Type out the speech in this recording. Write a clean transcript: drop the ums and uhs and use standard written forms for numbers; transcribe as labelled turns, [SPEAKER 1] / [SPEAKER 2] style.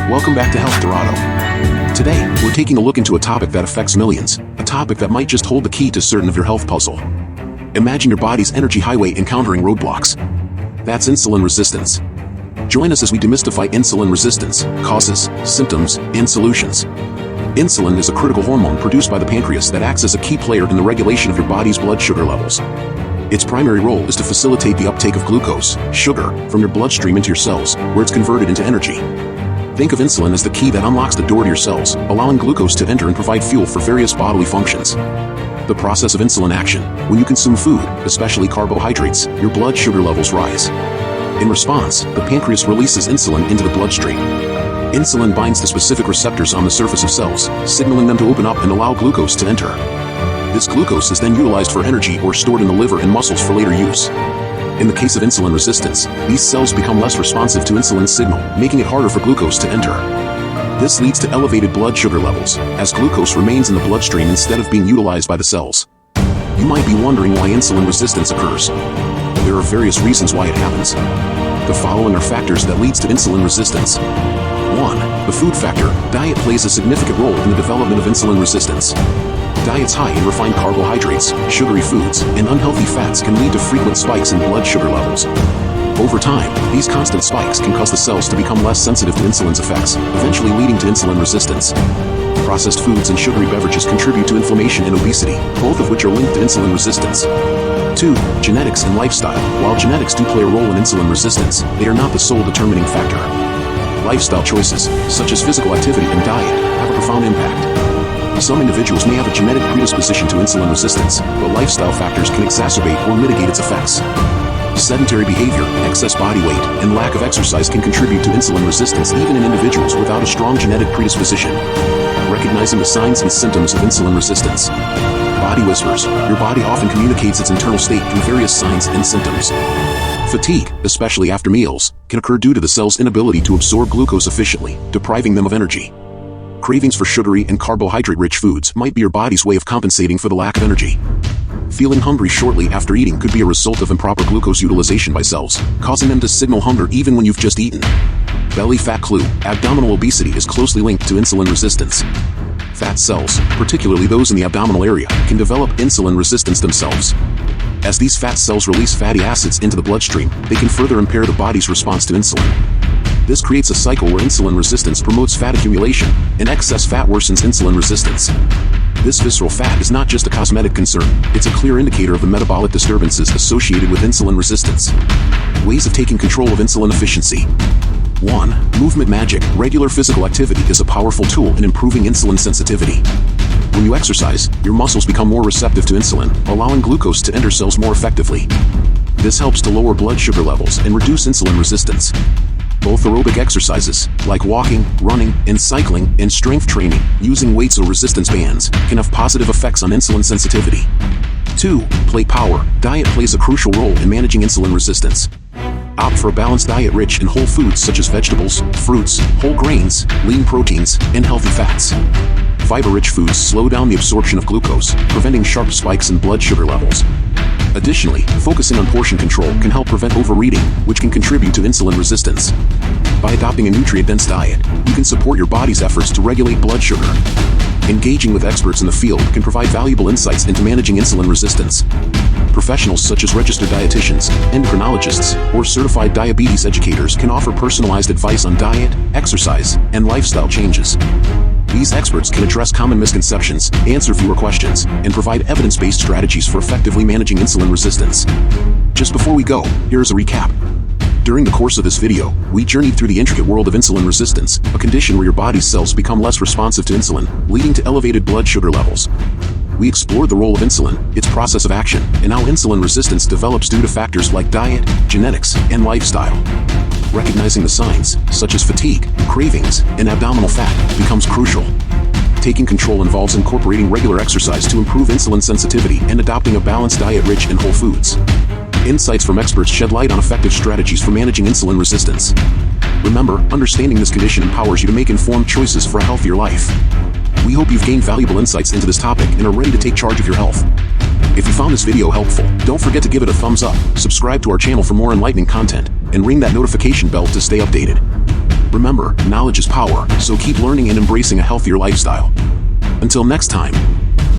[SPEAKER 1] Welcome back to Health-Dorado. Today, we're taking a look into a topic that affects millions, a topic that might just hold the key to certain of your health puzzle. Imagine your body's energy highway encountering roadblocks. That's insulin resistance. Join us as we demystify insulin resistance, causes, symptoms, and solutions. Insulin is a critical hormone produced by the pancreas that acts as a key player in the regulation of your body's blood sugar levels. Its primary role is to facilitate the uptake of glucose, sugar, from your bloodstream into your cells, where it's converted into energy. Think of insulin as the key that unlocks the door to your cells, allowing glucose to enter and provide fuel for various bodily functions. The process of insulin action: when you consume food, especially carbohydrates, your blood sugar levels rise. In response, the pancreas releases insulin into the bloodstream. Insulin binds to specific receptors on the surface of cells, signaling them to open up and allow glucose to enter. This glucose is then utilized for energy or stored in the liver and muscles for later use. In the case of insulin resistance, these cells become less responsive to insulin's signal, making it harder for glucose to enter. This leads to elevated blood sugar levels, as glucose remains in the bloodstream instead of being utilized by the cells. You might be wondering why insulin resistance occurs. There are various reasons why it happens. The following are factors that leads to insulin resistance. 1. The food factor. Diet plays a significant role in the development of insulin resistance. Diets high in refined carbohydrates, sugary foods, and unhealthy fats can lead to frequent spikes in blood sugar levels. Over time, these constant spikes can cause the cells to become less sensitive to insulin's effects, eventually leading to insulin resistance. Processed foods and sugary beverages contribute to inflammation and obesity, both of which are linked to insulin resistance. 2. Genetics and lifestyle. While genetics do play a role in insulin resistance, they are not the sole determining factor. Lifestyle choices, such as physical activity and diet, have a profound impact. Some individuals may have a genetic predisposition to insulin resistance, but lifestyle factors can exacerbate or mitigate its effects. Sedentary behavior, excess body weight, and lack of exercise can contribute to insulin resistance even in individuals without a strong genetic predisposition. Recognizing the signs and symptoms of insulin resistance. Body whispers. Your body often communicates its internal state through various signs and symptoms. Fatigue, especially after meals, can occur due to the cell's inability to absorb glucose efficiently, depriving them of energy. Cravings for sugary and carbohydrate-rich foods might be your body's way of compensating for the lack of energy. Feeling hungry shortly after eating could be a result of improper glucose utilization by cells, causing them to signal hunger even when you've just eaten. Belly fat clue. Abdominal obesity is closely linked to insulin resistance. Fat cells, particularly those in the abdominal area, can develop insulin resistance themselves. As these fat cells release fatty acids into the bloodstream, they can further impair the body's response to insulin. This creates a cycle where insulin resistance promotes fat accumulation, and excess fat worsens insulin resistance. This visceral fat is not just a cosmetic concern, it's a clear indicator of the metabolic disturbances associated with insulin resistance. Ways of taking control of insulin efficiency. 1. Movement magic. Regular physical activity is a powerful tool in improving insulin sensitivity. When you exercise, your muscles become more receptive to insulin, allowing glucose to enter cells more effectively. This helps to lower blood sugar levels and reduce insulin resistance. Both aerobic exercises, like walking, running, and cycling, and strength training, using weights or resistance bands, can have positive effects on insulin sensitivity. 2. Play power. Diet plays a crucial role in managing insulin resistance. Opt for a balanced diet rich in whole foods such as vegetables, fruits, whole grains, lean proteins, and healthy fats. Fiber-rich foods slow down the absorption of glucose, preventing sharp spikes in blood sugar levels. Additionally, focusing on portion control can help prevent overeating, which can contribute to insulin resistance. By adopting a nutrient-dense diet, you can support your body's efforts to regulate blood sugar. Engaging with experts in the field can provide valuable insights into managing insulin resistance. Professionals such as registered dietitians, endocrinologists, or certified diabetes educators can offer personalized advice on diet, exercise, and lifestyle changes. These experts can address common misconceptions, answer viewer questions, and provide evidence-based strategies for effectively managing insulin resistance. Just before we go, here's a recap. During the course of this video, we journeyed through the intricate world of insulin resistance, a condition where your body's cells become less responsive to insulin, leading to elevated blood sugar levels. We explored the role of insulin, its process of action, and how insulin resistance develops due to factors like diet, genetics, and lifestyle. Recognizing the signs, such as fatigue, cravings, and abdominal fat, becomes crucial. Taking control involves incorporating regular exercise to improve insulin sensitivity and adopting a balanced diet rich in whole foods. Insights from experts shed light on effective strategies for managing insulin resistance. Remember, understanding this condition empowers you to make informed choices for a healthier life. We hope you've gained valuable insights into this topic and are ready to take charge of your health. If you found this video helpful, don't forget to give it a thumbs up, subscribe to our channel for more enlightening content, and ring that notification bell to stay updated. Remember, knowledge is power, so keep learning and embracing a healthier lifestyle. Until next time.